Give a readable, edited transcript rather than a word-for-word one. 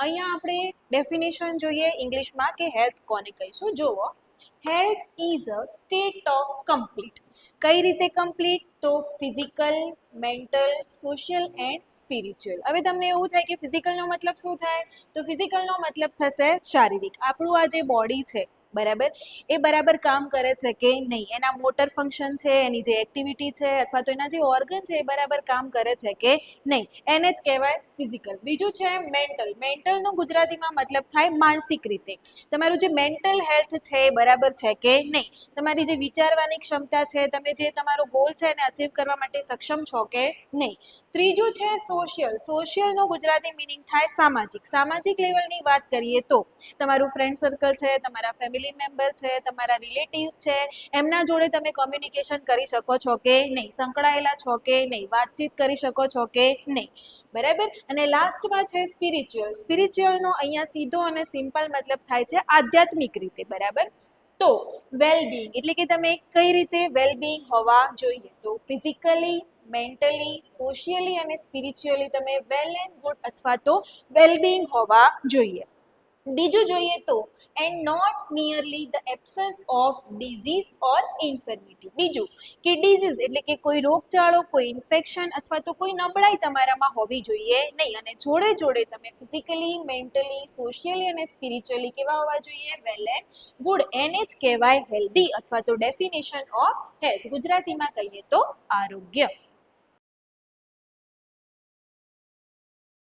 અહીંયા આપણે ડેફિનેશન જોઈએ ઇંગ્લિશમાં કે હેલ્થ કોને કહીશું. જુઓ, health is a state of complete. કઈ રીતે કમ્પ્લીટ? તો physical, mental, social and spiritual. હવે તમને એવું થાય કે ફિઝિકલનો મતલબ શું થાય? તો ફિઝિકલનો મતલબ થશે શારીરિક. આપણું આ જે બોડી છે બરાબર, એ બરાબર કામ કરે છે કે નહીં, એના મોટર ફંક્શન છે, એની જે એક્ટિવિટી છે અથવા તો એના જે ઓર્ગન છે એ બરાબર કામ કરે છે કે નહીં, એને જ કહેવાય ફિઝિકલ. બીજું છે મેન્ટલ. મેન્ટલનો ગુજરાતીમાં મતલબ થાય માનસિક રીતે. તમારું જે મેન્ટલ હેલ્થ છે એ બરાબર છે કે નહીં, તમારી જે વિચારવાની ક્ષમતા છે, તમે જે તમારો ગોલ છે એને અચીવ કરવા માટે સક્ષમ છો કે નહીં. ત્રીજું છે સોશિયલ. સોશિયલનો ગુજરાતી મિનિંગ થાય સામાજિક. સામાજિક લેવલની વાત કરીએ તો તમારું ફ્રેન્ડ સર્કલ છે, તમારા ફેમિલી મેમ્બર છે, તમારા રિલેટિવ્સ છે, એમના જોડે તમે કોમ્યુનિકેશન કરી શકો છો કે નહીં, સંકળાયેલા છો કે નહીં, વાતચીત કરી શકો છો કે નહીં, બરાબર. અને લાસ્ટમાં છે સ્પિરિચ્યુઅલ. સ્પિરિચ્યુઅલનો અહીંયા સીધો અને સિમ્પલ મતલબ થાય છે આધ્યાત્મિક રીતે, બરાબર. તો વેલબિંગ એટલે કે તમે કઈ રીતે વેલબિંગ હોવા જોઈએ? તો ફિઝિકલી, મેન્ટલી, સોશિયલી અને સ્પિરિચ્યુઅલી તમે વેલ એન્ડ ગુડ અથવા તો વેલબિંગ હોવા જોઈએ. બીજું જોઈએ તો and not merely the absence of disease or infirmity. બીજું કે ડિઝીઝ એટલે કે કોઈ રોગચાળો, કોઈ ઇન્ફેક્શન અથવા તો કોઈ નબળાઈ તમારામાં હોવી જોઈએ નહીં. અને જોડે જોડે તમે ફિઝિકલી, મેન્ટલી, સોશિયલી અને સ્પિરિચ્યુઅલી કેવા હોવા જોઈએ? Well and good. એને જ કહેવાય હેલ્ધી અથવા તો ડેફિનેશન ઓફ હેલ્થ. ગુજરાતીમાં કહીએ તો આરોગ્ય.